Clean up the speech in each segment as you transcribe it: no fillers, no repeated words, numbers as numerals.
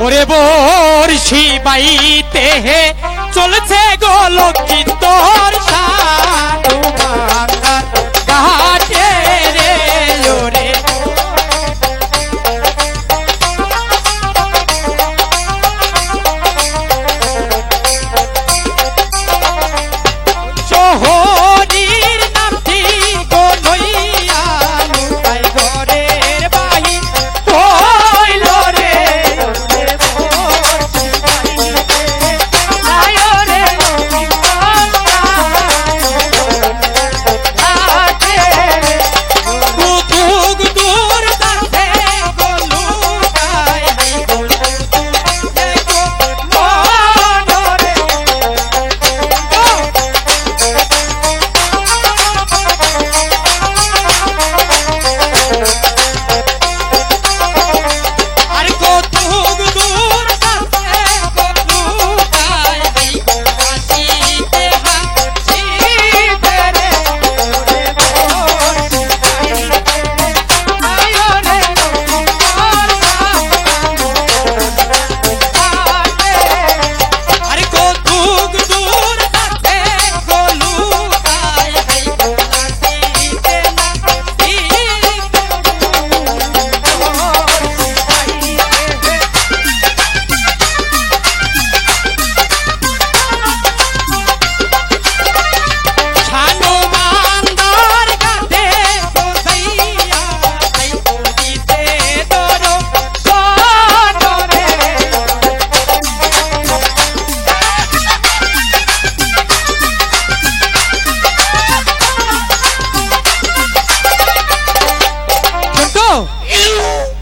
ওরে বর্ষি বাইতে হে চলছে গো লক্ষ্মী তোর সাধু বাংলার ঘাটে রে ওরে শহরীর নামটি গো লইয়া লুকাই ঘরের বাহির কইল রে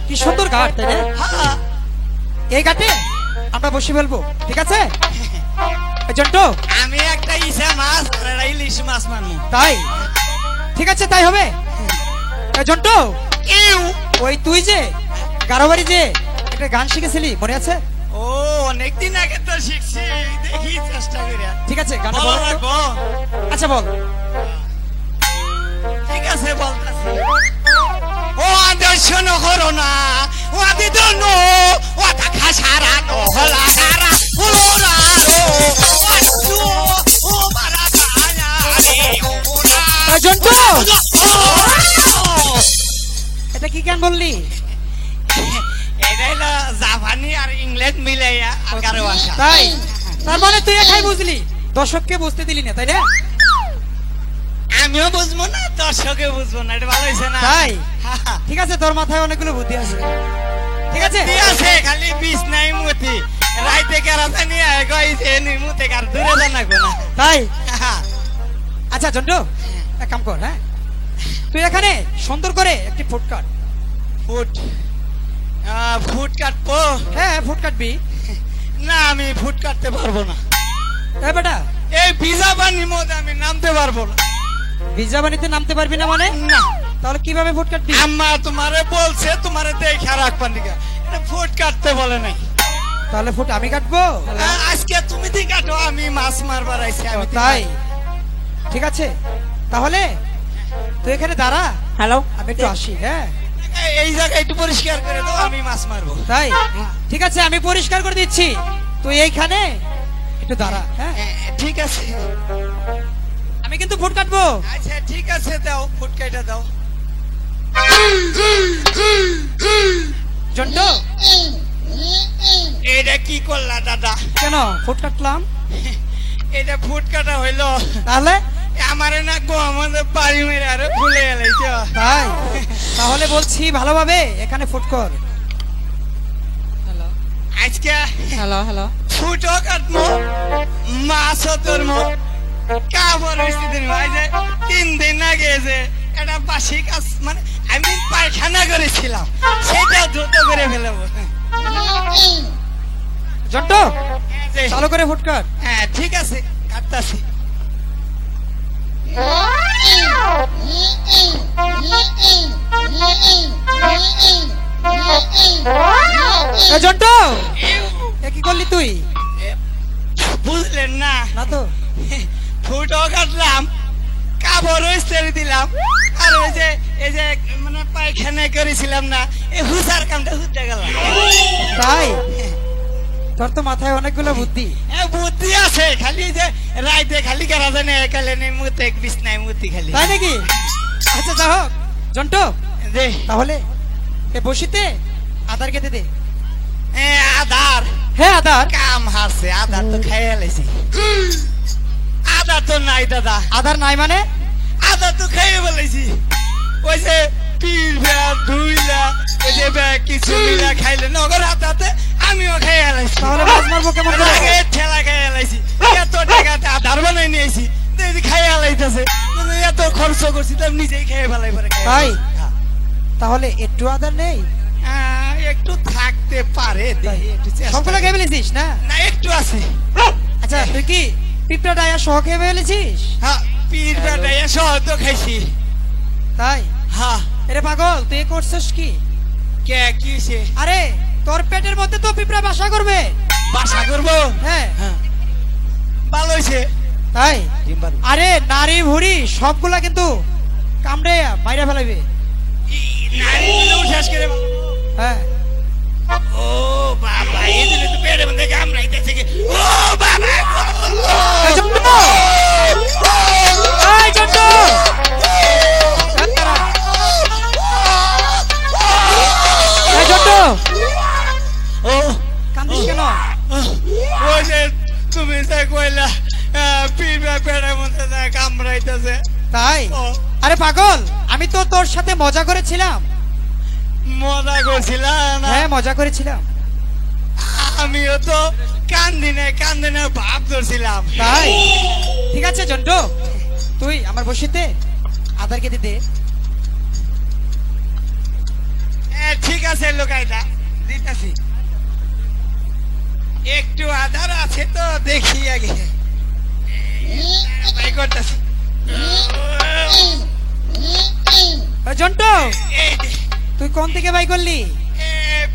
কি সুন্দর ঘাট তাই না? এই ঘাটে আমরা বসে ফেলবো, ঠিক আছে? জন্টু আমি একটা ইসা মাছ আর একটা ইলিশ মাছ মারবো। তাই ঠিক আছে, তাই হবে। জন্টু ওই তুই যে গারোবাড়ি যে একটা গান শিখেছিলি মনে আছে? ও অনেকদিন আগে তো শিখছি, দেখি চেষ্টা করিয়া। ঠিক আছে, গানটা বলো বল। রাখবো। আচ্ছা বল। ঠিক আছে বলতাছি। ও আদর্শ নহরো না, ও আদি দন, ও দেখা সারা নহলা সারা ওরা রো আচ্ছু ও মারা গায়া রে ওরা। জন্টু এটা কি গান বললি? এটা হলো জাপানি আর ইংলিশ মিলাইয়া আকারে ভাষা। তাই তার মানে তুই একাই বুঝলি, দর্শককে বুঝতে দিলি না, তাই না? আমিও বুঝবো না, দর্শকে বুঝবো না, এটা ভালো হয়েছে না? তাই ঠিক আছে, তোর মাথায় অনেকগুলো বুদ্ধি আছে, ঠিক আছে? ঠিক আছে, খালি বিষ নাই মতি রাইতে কেরাতে নিয়ে কইছে নি মুতে কার দূরে জানা গো না। তাই আচ্ছা জন্টু এক কাম কর, হ্যাঁ তুই এখানে সুন্দর করে একটি ফুট কাট। ফুট ফুট কাটবো? হ্যাঁ ফুট কাটবি। না আমি ফুট কাটতে পারবো না, এ বেটা এই ভিজা পানির মধ্যে আমি নামতে পারবো না। ভিজা পানিতে নামতে পারবি না মানে? না। তাহলে কিভাবে ফুট কাটবি? আম্মা তোমারে বলছে, তোমারে দেখা রাখবার দিকে, এটা ফুট কাটতে বলে নাই। তাহলে ফুট আমি কাটবো? আজকে তুমি দি কাটো, আমি মাছ মারবার আইছি। আমি তাই ঠিক আছে, তাহলে তুই এখানে দাঁড়া। হ্যালো, আমি একটু আসি। হ্যাঁ এই জায়গা একটু পরিষ্কার করে দাও, আমি মাছ মারবো। তাই ঠিক আছে, আমি পরিষ্কার করে দিচ্ছি, তুই এইখানে একটু দাঁড়া। হ্যাঁ ঠিক আছে, আমি কিন্তু ফুট কাটবো। আচ্ছা ঠিক আছে, দাও ফুট কেটে দাও। জন্টু এটা কি করলা দাদা? কেন ফুট কাটলাম? এটা ফুট কাটা হইলো? তাহলে আমারে না গো আমাদের বাড়ি মেরে আরে ভুলে গেলাইছ। তাই তাহলে বলছি ভালোভাবে এখানে ফুট কর। আজকে হ্যালো হ্যালো ফুটও কাটবো, মাছও ধরবো, কাপড় ইস্ত্রি ধরবো। এই যে 3 দিন আগে যে একটা বাসি কাজ, মানে আমি পায়খানা করেছিলাম, সেটা দ্রুত করে ফেলবো। জন্টু এই যে, চালু করে ফুট কর। হ্যাঁ ঠিক আছে, কাটতাছি। জন্টু এ কি করলি তুই? বুঝলেন না? না তো। ফুটও কাটলাম, কাপড়ও ইস্ত্রি দিলাম, আর এই যে মানে পায়খানা করেছিলাম না, এই হুসার কামটা হুতে গেলাম। তাই তোর তো মাথায় অনেকগুলো বুদ্ধি। বুদ্ধি আছে, খালি যে রাইতে খালি করা যায় না, একালে নেই মুতে বিছনায় মুতি খালি। তাই নাকি? আচ্ছা যা হোক জন্টু, যে তাহলে এ বসিতে আদার কেটে দে। আধার হ্যাঁ আদার। কাম হারছে, আধার তো খাইয়া লাইছি। আধার তো নাই দাদা। আদার নাই মানে? আধার তো খাইয়ে বলেছি। ওই যে পীর ব্যাগ ধুইলা, ওই যে ব্যাগ কিছু মিলা খাইলে নগর হাতাতে আমিও খাইয়া লাইছি। তাহলে মাছ মারবো কেমন করে? আগে ঠেলা খাইয়া লাইছি, এত টাকাতে আধার বানাই নিয়েছি, খাইয়া লাইতেছে। এত খরচ করছি, তার নিজেই খেয়ে ফেলাই পরে। তাই? তাহলে একটু আদার নেই? একটু থাকতে পারে, দেখি একটু চেষ্টা সবগুলো করি। খেয়ে ফেলেছিস না? না, একটু আছে। আচ্ছা তুই কি পিঁপড়া ডায়া সহ খেয়ে ফেলেছিস? হ্যাঁ, পীর বেটা এসে হয়তো খাইছি। তাই? হ্যাঁ, এরে পাগল, তুই করছিস কি? কে কি সে আরে তোর পেটের মধ্যে তো পিঁপড়া বাসা করবে। বাসা করবো? হ্যাঁ। হ্যাঁ, ভালো হয়েছে। তাই? আরে নারী ভুড়ি সবগুলা কিন্তু কামড়ে মাইরা ফেলাইবে। শেষ করে। হ্যাঁ। ও বাবা, এই জন্য তো পেটের মধ্যে কামড়াইতেছে কি? ও বাবা, এই জন্টু! এই জন্টু! এই জন্টু! ও কান্দিস কেন? ওই যে তুমি যে কইলা পীর পেটের মধ্যে কামড়াইতেছে। তাই? ও, আরে পাগল, আমি তো তোর সাথে মজা করেছিলাম। মজা করছিলাম না? হ্যাঁ মজা করেছিলাম। আমিও তো কান্দিনে ভাব ধরছিলাম। তাই? ঠিক আছে জন্টু, তুই আমার বসিতে আদার কেটে দে। ঠিক আছে, লোকাইটা দিতেছি। একটু আধার আছে তো দেখি আগে। বাই করতেছি। এই জন্টু, এই যে, তুই কোন থেকে বাই করলি?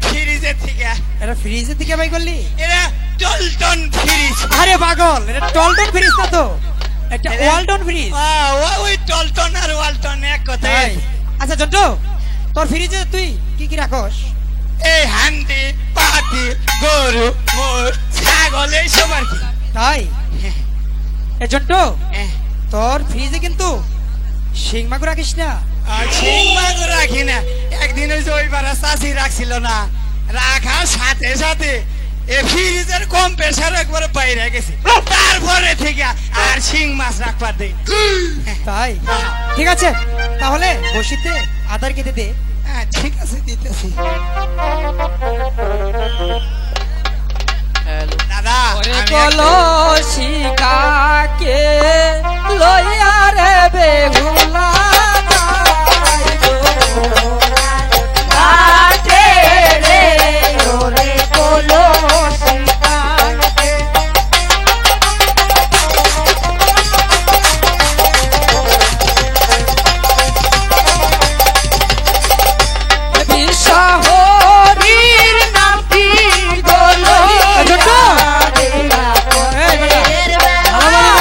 ফ্রিজের থেকে। এটা ফ্রিজের থেকে বাই করলি? এরা টলটন ফ্রিজ। আরে পাগল, এটা টলটন ফ্রিজ না তো, এটা এটা- ওয়ালটন ফ্রিজ। ওই টলটন আর ওয়ালটন এক কথাই। তাই? আচ্ছা জন্টু, তোর ফ্রিজে তুই কি কি রাখস? এই হান্ডি, পাতি, গরু, মোর, ছাগল, এইসব আর কি। তাই? এ জন্টু, হ্যাঁ। তোর ফ্রিজে কিন্তু শিং মাগুর রাখিস না। আর শিং মাগুর রাখি না। একদিন ওই যে ওই পাড়া চাষি রাখছিল না, রাখার সাথে সাথে এ ফ্রিজের কম্প্রেসার একবারে বাইরে গেছে। তারপরে থেকে আর শিং মাছ রাখবার দেই। তাই? ঠিক আছে, তাহলে বসিতে আদার কেটে দে। ঠিক আছে, দিতেছি। দাদা, ওরে আমি কলসি কাকে লইয়া রে বেহুলা ঘাটে রে ওরে কলসি কাকে বিশহরীর নামটি জন্টু! এই বেটা, ভালো না?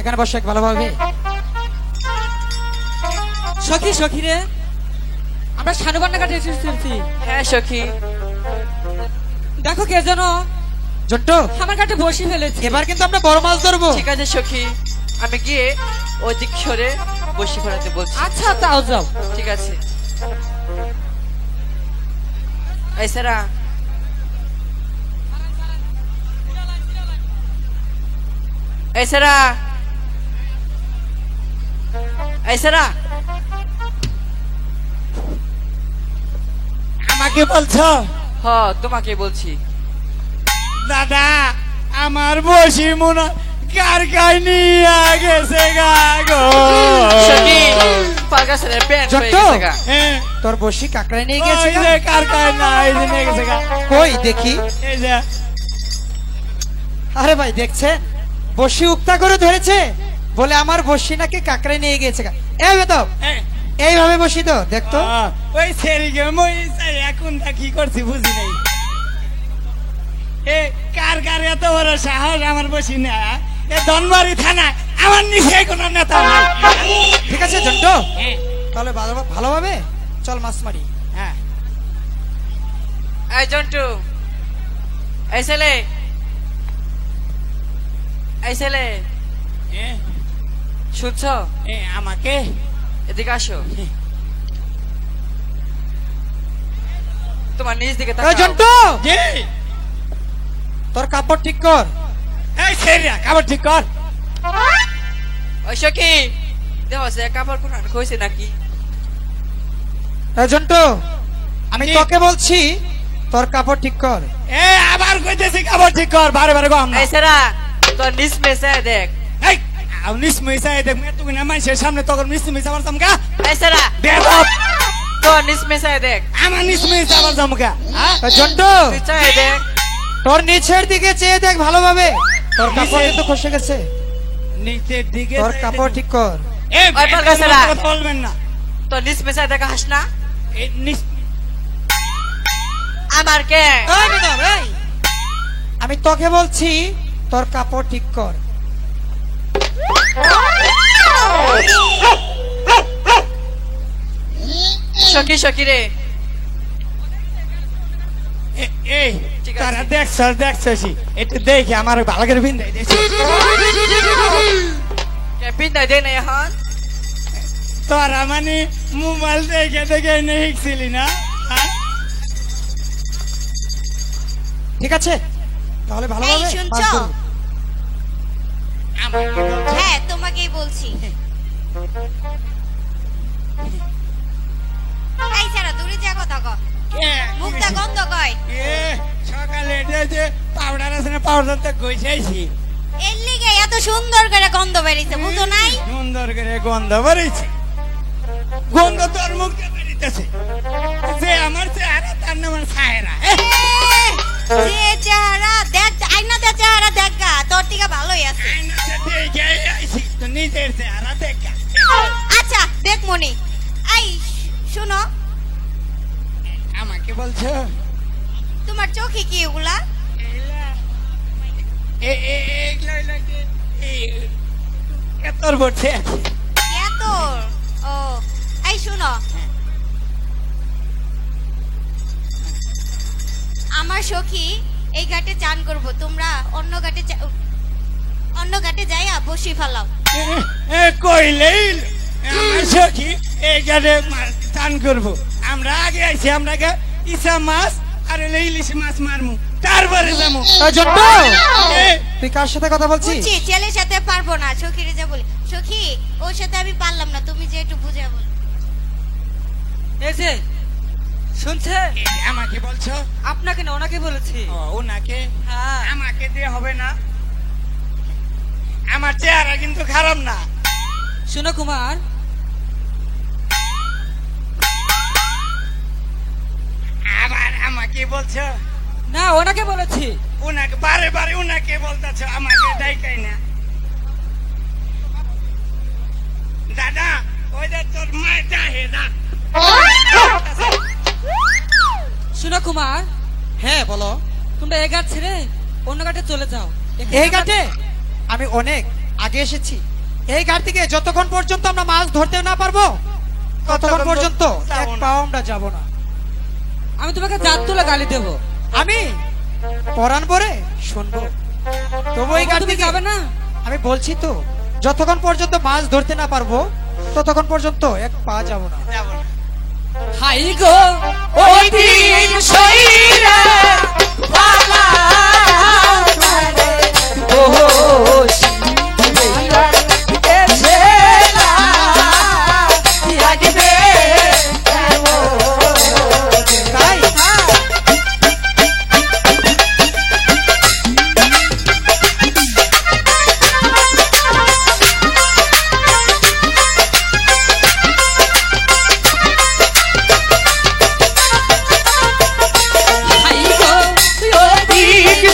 এখানে বসে এক ভালোভাবে। সখী সখী রে, আমরা সানুবান্না কাটে এসেছি। হ্যাঁ সখী, দেখো কে যেন জন্টু আমার কাছে বসে ফেলেছে। এবার কিন্তু আমরা বড় মাছ ধরবো। ঠিক আছে সখী, আমি গিয়ে ওদিক সরে বসি ফেরাতে বলছি। আচ্ছা তাও যাও। ঠিক আছে। এই সারা, এই সারা, এই সারা, আমাকে বলছো? হ তোমাকে বলছি। দাদা আমার বসি মনে কার কাই নিয়ে গেছে গা গো। সখী, পাগাসের প্যান্ট হয়ে জন্টু! গেছে গা। হ্যাঁ, তোর বসি কাকড়ায় নিয়ে ওই গেছে যে কার কাই না এই যে নিয়ে গেছে গা। কই দেখি। এই যে আরে ভাই দেখছেন, বসি উক্তা করে ধরেছে, বলে আমার বসি নাকি কাকড়ায় নিয়ে গেছে। এই বেতব, এই, এইভাবে বসি তো দেখতো। ওই সেরিকে মই এখন কি করছি বুঝি নাই। এ কার কার এত বড় সাহস আমার বসি না? এ ধনবাড়ি থানা আমার নিচে কোনো নেতা নাই। ঠিক আছে জন্টু, হ্যাঁ, তাহলে ভালোভাবে চল মাছ মারি। হ্যাঁ। এই জন্টু, এই ছেলে, এই ছেলে, এ, শুনছ? এ, আমাকে এদিকে আসো। তোমার নিজ দিকে এই তাকাও। জন্টু, জি, তোর কাপড় ঠিক কর। এই সেরিয়া খাবার ঠিক কর। ওই সখী, দেখো সে কাপড় কোন কইছে নাকি? এই জন্টু, আমি জি। তোকে বলছি তোর কাপড় ঠিক কর। এ আবার কইতেছি খাবার ঠিক কর, বারে বারে কম না। এই সেরা, তোর নিজ মেসে দেখ। এই নিস মিসাই দেখ মে তুই না মানুষের সামনে তখন নিস মিসা আবার জামকা এই সেরা, বেদব। তোর নিজ মেসে দেখ। আমার নিস মিসা আবার জামকা। হ্যাঁ, এই জন্টু, তুই চাই দেখ। তোর নিচের দিকে চেয়ে দেখ ভালোভাবে, তোর কাপড় নিচের- কিন্তু খসে গেছে। নিচের দিকে তোর কাপড় ঠিক কর। এ ওই পালগাছেরা। কথা বলবেন না। তোর নিজ মেসে দেখা হাস না এই নিস আমার কে? এই বেদব, এই, আমি তোকে বলছি তোর কাপড় ঠিক কর। সখী সখী রে, এই ঠিক আছে। তারা দেখছছি একটু দেখি আমার ভালো করে বিন্দাই দেখছি। পিন্দাই দে না এখন। তোরা মানে মোবাইল দেখে দেখে এনে শিখছিলি না? হ্যাঁ? ঠিক আছে, তাহলে ভালোভাবে এই, শুনছো? মাছ ধরবো। আমাকে বলছো? হ্যাঁ তোমাকেই বলছি। এই ছাড়া দূরে যা কথা কও, কে? মুখটা গন্ধ কয়। এ, সকালে যে পাউডার আছে না, পাউডার তো গইছাইছি। এর লিগে এত সুন্দর করে গন্ধ বেরিয়েছে, বুঝো নাই? সুন্দর করে গন্ধ বেরিয়েছে। গন্ধ তোর মুখ দিয়ে বেরিতেছে। যে আমার চেহারা তার নাম সাহেরা। এ, যে চেহারা দেখ, আইনা দে চেহারা দেখা, তোর থেকে ভালোই আছে। আয়নাতে দেখে আইছি, তো নিজের চেহারা দেখা। আচ্ছা দেখ মনি, এই শুনো, আমাকে বলছো? তোমার চোখে কি এগুলা? তোর বলছে এত ও, এই শুনো, আমার সখী এই ঘাটে চান করব, তোমরা অন্য ঘাটে যাইয়া বসি ফেলাও। কইলেই আমার সখী এই গাড়ে চান করবো। আমরা আগে আইছি, আমরা আগে ইসা মাছ আর হলো ইলিশ মাছ মারমু, তারপরে যাবো। এই জন্টু, এ, তুই কার সাথে কথা বলছিস? বুঝছি ছেলের সাথে পারবো না, সখীরে যা বলি। সখী ওর সাথে আমি পারলাম না, তুমি যে একটু বুঝে বল। এই যে শুনছে, এই যে আমাকে বলছো? আপনাকে না ওনাকে বলেছি। ও, ওনাকে? হ্যাঁ, আমাকে দিয়ে হবে না, আমার চেহারা কিন্তু খারাপ না। শুনো কুমার, আবার আমাকে বলছো? না ওনাকে বলেছি। ওনাকে বারে বারে ওনাকে বলতেছ, আমাকে ডাইকাই না। দাদা ওই যে তোর মায়ের ডাহে দা। শুনো কুমার, হ্যাঁ বলো। তোমরা এ ঘাট ছেড়ে অন্য ঘাটে চলে যাও। এই ঘাটে আমি অনেক আগে এসেছি, এই ঘাট থেকে যতক্ষণ পর্যন্ত আমরা মাছ ধরতে না পারবো ততক্ষণ পর্যন্ত যাবো এক না। পাও আমরা যাব না। আমি তোমাকে জাত তুলে গালি দেবো। আমি পরাণ ভরে শুনবো, তবু এই ঘাট তুমি থেকে যাবে না? আমি বলছি তো, যতক্ষণ পর্যন্ত মাছ ধরতে না পারবো ততক্ষণ পর্যন্ত এক পা যাব না। যাবো না। হাই গো ওই দিন শরীরে পালা মারে ও শিরা এসেলা লাগবে তাই হাই গো ওই দিন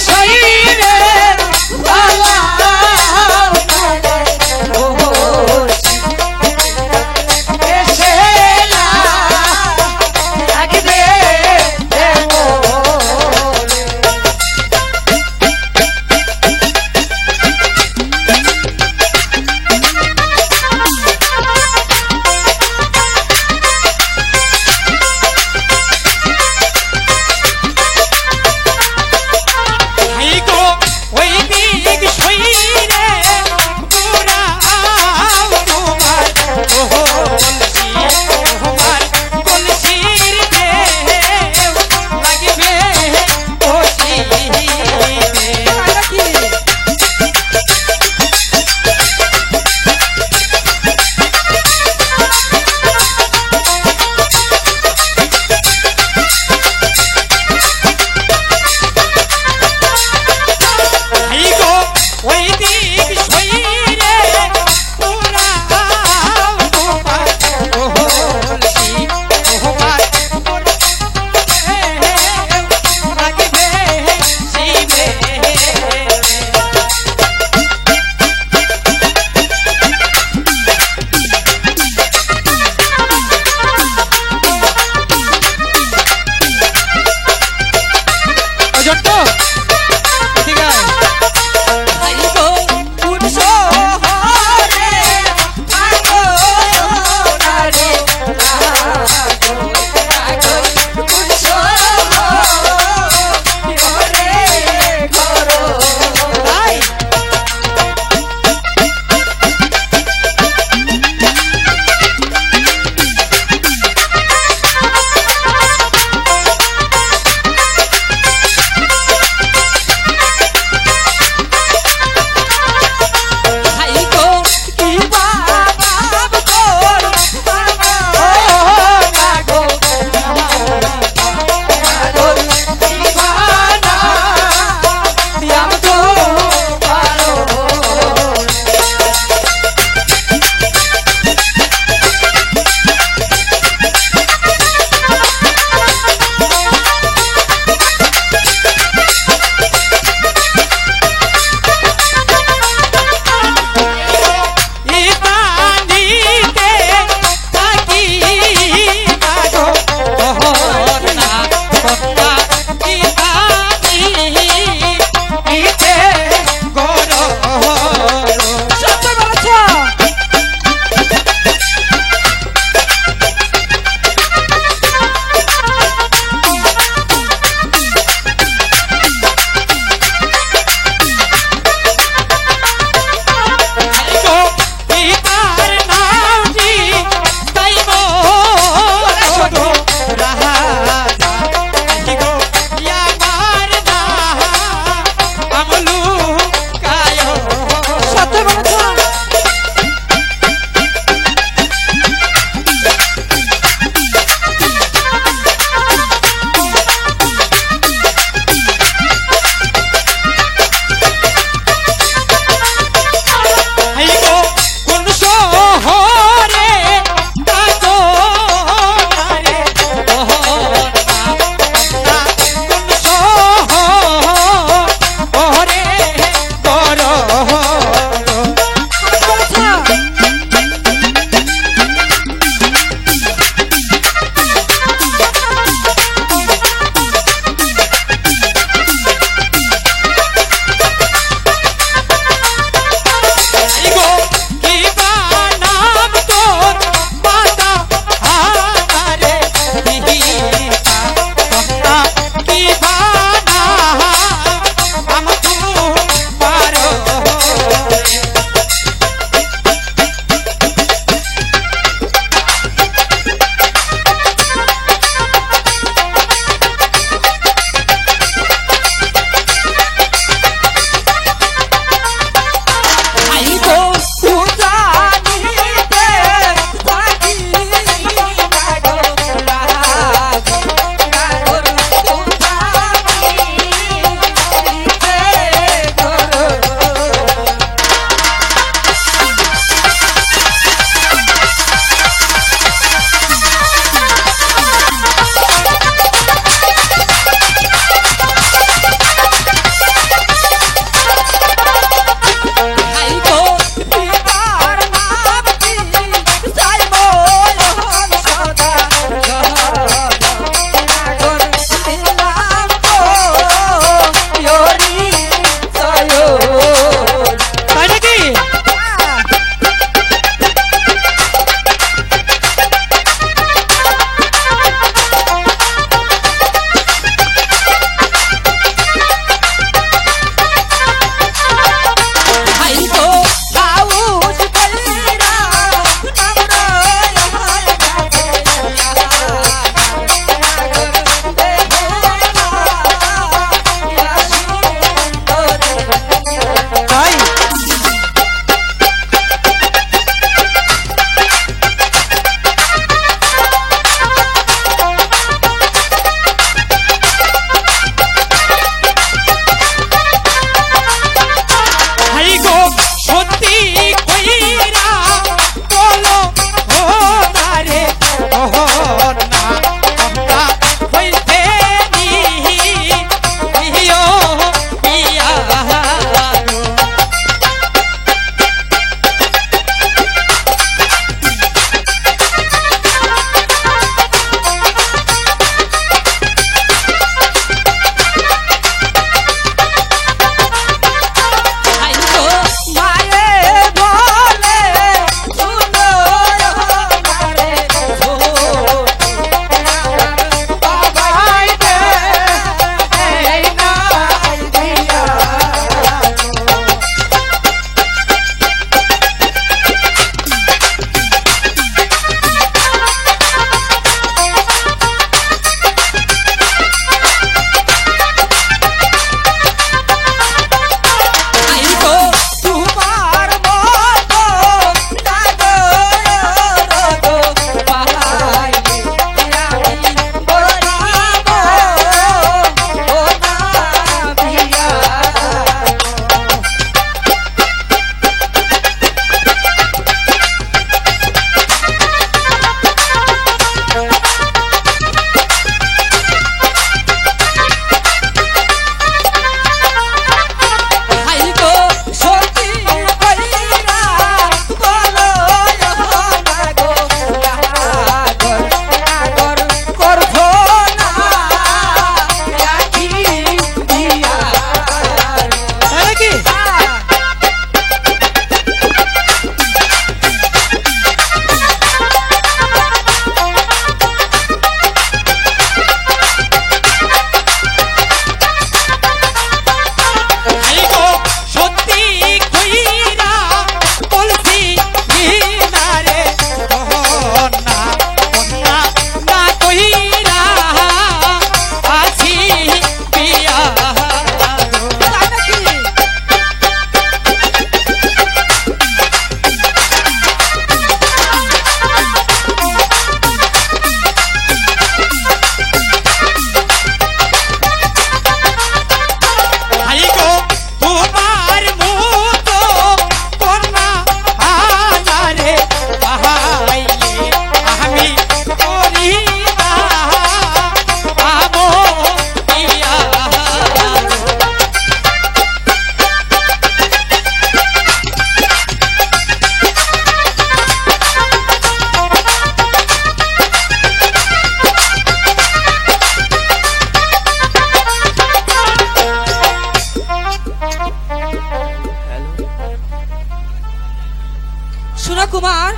কুমার,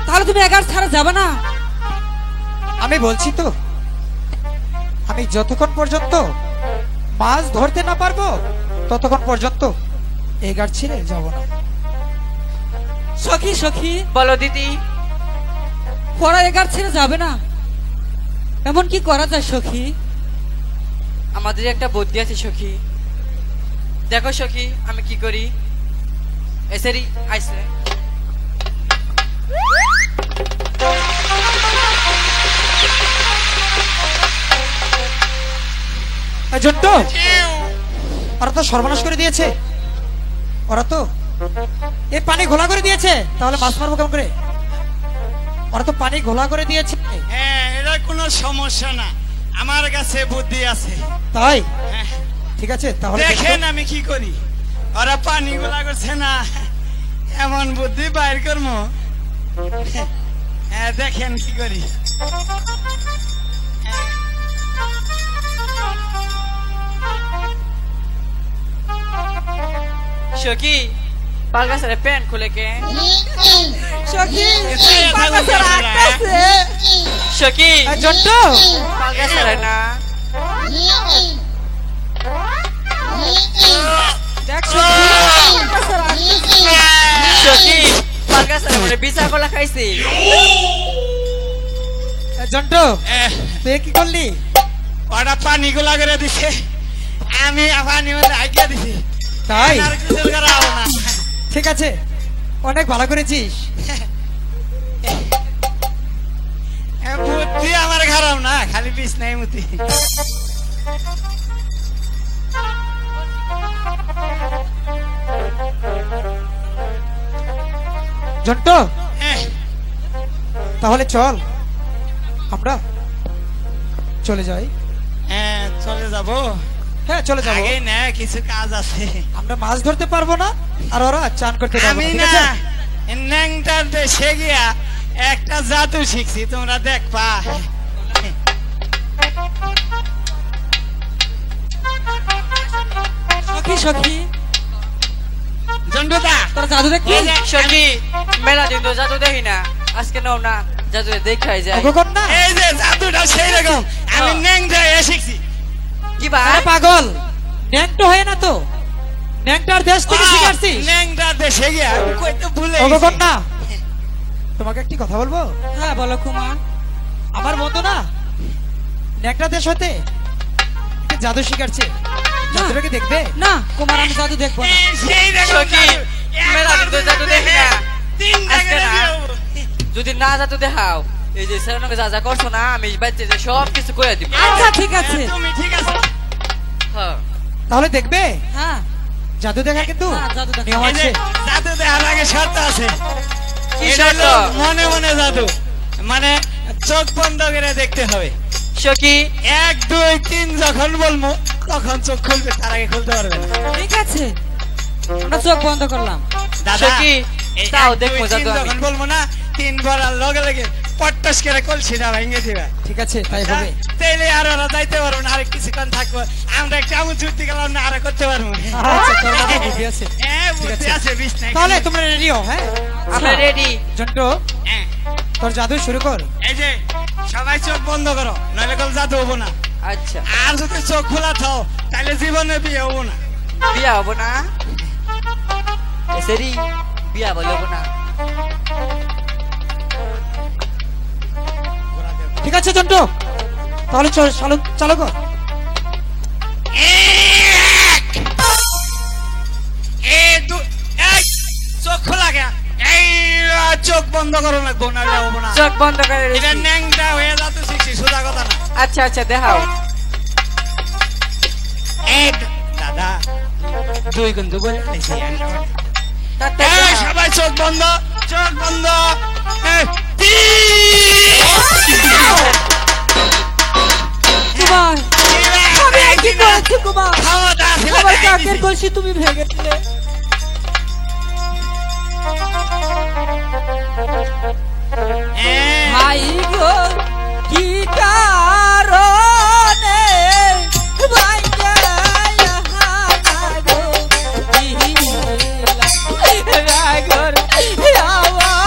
তাহলে তুমি এগার ছাড়া যাবে না? আমি বলছি তো, আমি যতক্ষণ পর্যন্ত মাছ ধরতে না পারবো ততক্ষণ পর্যন্ত এই ঘাট ছেড়ে যাব না। সখী সখী, বলো দিদি। ওরা এগার ছেড়ে যাবে না, এমন কি করা যায় সখী? আমাদের একটা বুদ্ধি আছে সখী। দেখো সখী আমি কি করি। এসেরি আইসে এই জন্ট, ওরা তো সর্বনাশ করে দিয়েছে, ওরা তো এই পানি ঘোলা করে দিয়েছে, তাহলে মাছ মারবো কেমন করে? ওরা তো পানি ঘোলা করে দিয়েছে। হ্যাঁ, এটা কোনো সমস্যা না, আমার কাছে বুদ্ধি আছে। তাই হ্যাঁ, ঠিক আছে, তাহলে দেখেন আমি কি করি। ওরা পানি গোলা করছে না, এমন বুদ্ধি বাইর করবো। হ্যাঁ, দেখেন কি করি। সখী পালগাছের প্যান্ট খুলে কে? সখী, এসে পালগাছের আটকাছে। সখী এই জন্ট, পালগাছের না। দেখ সখী, পালগাছের আটকাছে। সখী পালগাছের মানে বিচা কলা খাইছি। এই জন্ট, এহ, তুই কি করলি? ওরা পানি গোলা করে দিছে, আমি পানি মধ্যে আইকা দিছি। তাই আর কিছু করা হবে না। ঠিক আছে, অনেক ভালো করেছিস। বুদ্ধি আমার খারাপ না, খালি পিস নাই মুতি। জন্ট, এহ, তাহলে চল আমরা চলে যাই। হ্যাঁ, চলে যাবো। হ্যাঁ চলে যাবো। আগে না, কিছু কাজ আছে। আমরা মাছ ধরতে পারবো না, আর ওরা চান করতে পারবো আমি না, ঠিক না আছে? ন্যাংটার দেশে গিয়া একটা জাদু শিখছি, তোমরা দেখবা। সখী সখী, জন্ডুদা, তোর জাদু দেখবি? এই যে সখী মেলা দিন তো জাদু দেখি না, আজকে নাও না জাদু দেখাই যায়। অগকর না, এই যে জাদুটা সেই রকম, আমি ন্যাংটা শিখছি। কি বা আরে পাগল, ন্যাংটো হয়ে না তো, ন্যাংটার দেশ থেকে শিখে আসছিস। ন্যাংটার দেশে গিয়া আমি কইতে ভুলে অগকর গেছি। না, তোমাকে একটি কথা বলবো। হ্যাঁ বলো কুমার। আমার বন্ধু না ন্যাংটা দেশ হতে একটা জাদু শিখাচ্ছে, জাদুটাকে দেখবে? না কুমার, আমি জাদু দেখবো না। এই সেই রকম সখী, জাদু। মেলা দিন তো জাদু দেখি না। তিন আজকে টাকা না। দিয়ে যদি না জাদু দেখাও, এই যে সেরকম যা যা করছো না, আমি বাচ্চা যে সব কিছু কইয়া দিব। আচ্ছা ঠিক আছে। তুমি ঠিক আছে। হ্যাঁ তাহলে দেখবে? হ্যাঁ জাদু দেখা কিন্তু হ্যাঁ, জাদু দেখা। নিয়ম এই যে আছে। জাদু দেওয়ার আগে শর্ত আছে। কি এটা শর্ত? হলো মনে মনে জাদু, মানে চোখ বন্ধ করে দেখতে হবে। সখী 1 2 3 যখন বলবো তখন চোখ খুলবে, তার আগে খুলতে পারবে না। ঠিক আছে, আমরা চোখ বন্ধ করলাম। দাদা, সখী, এই তাও 1 2 দেখবো 3 জাদু আমি। যখন বলবো না, 3 বলার লগে লগে পট্টাস করে কলসিটা ভেঙে দিবে। ঠিক আছে, তাই হবে। তাইলে আর ওরা যাইতে পারবো না, আর কিছুক্ষণ থাকবো। আমরা একটা আমুল ছুটি গেলাম না, আর করতে পারবো। আচ্ছা, তোর মাথায় বুদ্ধি আছে। হ্যাঁ, ঠিক বুদ্ধি আছে। আছে, বিষ নাই। তাহলে তোমরা রেডি হও। হ্যাঁ আমরা রেডি। জন্টু, হ্যাঁ, তোর জাদু শুরু কর। এই যে সবাই চোখ বন্ধ করো, নইলে কল জাদু হবো না। আচ্ছা আর যদি চোখ খোলা থাও, তাহলে জীবনে বিয়ে হবো না। বিয়া হবো না। এসেরি বিয়া বলবো না। ঠিক আছে জন্টু, তাহলে চল, চালু চালু কর। চোখ খোলা গে, এই চোখ বন্ধ করো না, গোনালে হবো না। চোখ বন্ধ করে এটা রেখেছি। ন্যাংটা হয়ে যাতে শিখছি, সোজা কথা না। আচ্ছা আচ্ছা দেখাও। দাদা 2 কিন্তু বলে দিছি। তাড়াতাড়ি এই দেখাও। সবাই চোখ বন্ধ, চোখ বন্ধ। এই, কুমার, আমি আর কি করেছি কুমার? ক্ষমতা আছে, আমার দেখাই কাকের দিছি। কলসি তুমি ভেঙে দিলে। এই, ভাই গো, কি কারণে ভাই গো, রাগর আমার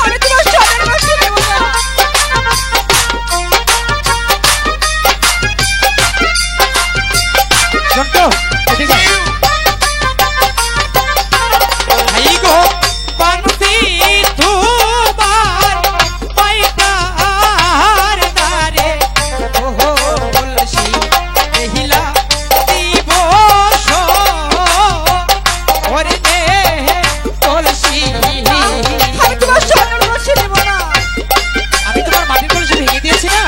আমি তোমার স্বর্ণের কলসি নেব না। জন্টু এদিকে আয়। হাই গো বানসি তোমার পাইতার নারে ওহো কলসি এহিলা দিবস ওরে নে কলসি আমি তোমার স্বর্ণের কলসি নেব না। আমি তোমার মাটির কলসি ভেঙে দিয়েছি না,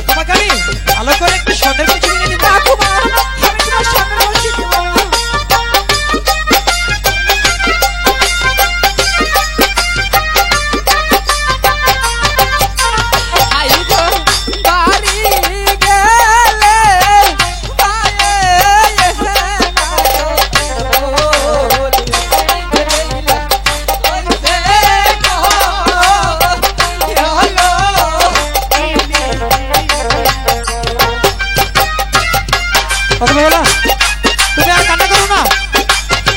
তোমাকে আমি ভালো করে একটু স্বর্ণের কলসি ভেঙে দিব। না কুমার, আমি তোমার স্বর্ণের কলসি নেব না। আইগো বাড়ি গেলে পায়ে কথা বলা, তুমি আর কান্না করো না,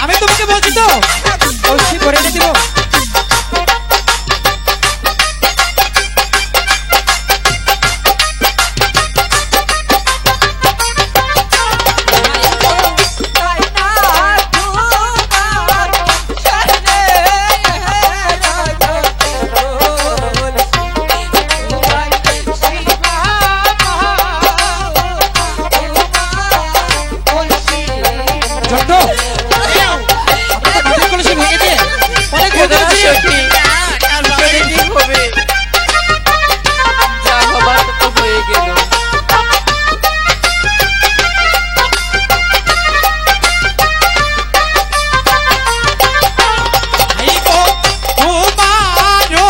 আমি তোমাকে বলছি তো কলসি করে এনে দিব। জন্টু আমি তো মাটির কলসি ভেঙে দিয়ে অনেক ভুল করেছি। সখী সেদিন কি হবে? যা হবার তো হয়ে গেল। হাই গো তোমারও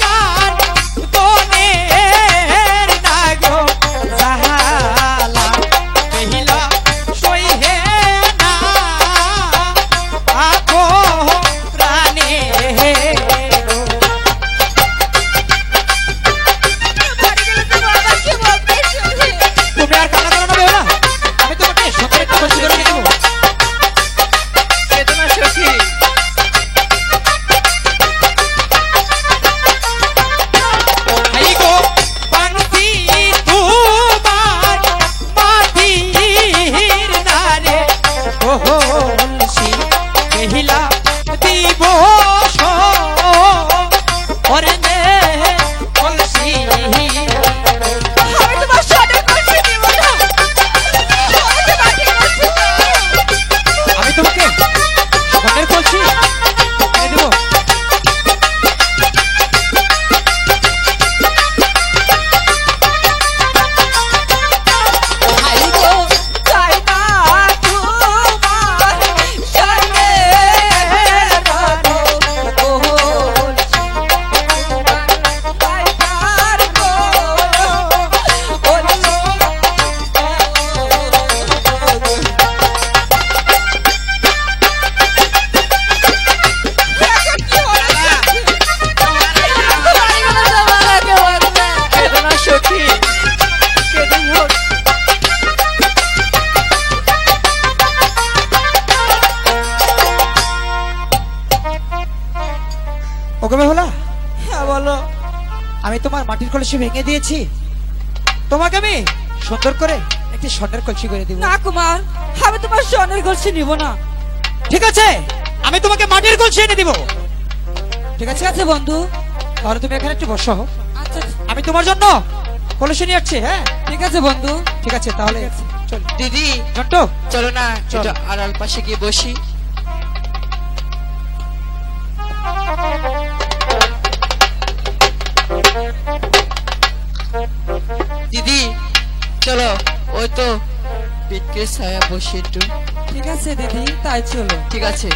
গান দনের নাগো জাহালা কহিলা সইহে না আপো প্রাণে তুমি আর কান্না করো না বেহুলা, আমি তোমাকে সত্যি একটা কলসি করে দেবো। কেঁদো না সখী। হাই গো বানসি তোমার মাটির নারে ওহো কলসি কহিলা দিবস ওরে নে কলসি আমি তোমার স্বর্ণের কলসি নেব না। আমি মাটির কলসি নেব। আমি তোমাকে স্বর্ণের কলসি এনে দেবো। আইগো চাই না তোমার স্বর্ণের কলসি। ওহো পাইতার কেঁদো না সখী, কেঁদেই হোক। ওকে বেহুলা, হ্যাঁ বলো। আমি তোমার মাটির কলসি ভেঙে দিয়েছি, তোমাকে আমি সুন্দর করে একটি স্বর্ণের কলসি করে দিব। না কুমার, আমি তোমার স্বর্ণের কলসি নিব না। ঠিক আছে, আমি তোমাকে মাটির কলসি এনে দিব। ঠিক আছে ঠিক আছে বন্ধু। তাহলে তুমি এখানে একটু বসো, আচ্ছা আমি তোমার জন্য কলসি নিয়ে আসছি। হ্যাঁ ঠিক আছে বন্ধু। ঠিক আছে, তাহলে চল দিদি জন্টু। চলো না চল। একটু আড়াল পাশে গিয়ে বসি। দিদি চলো, ওই তো বিটকে ছায়া বসে একটু। ঠিক আছে দিদি, তাই চলো। ঠিক আছে।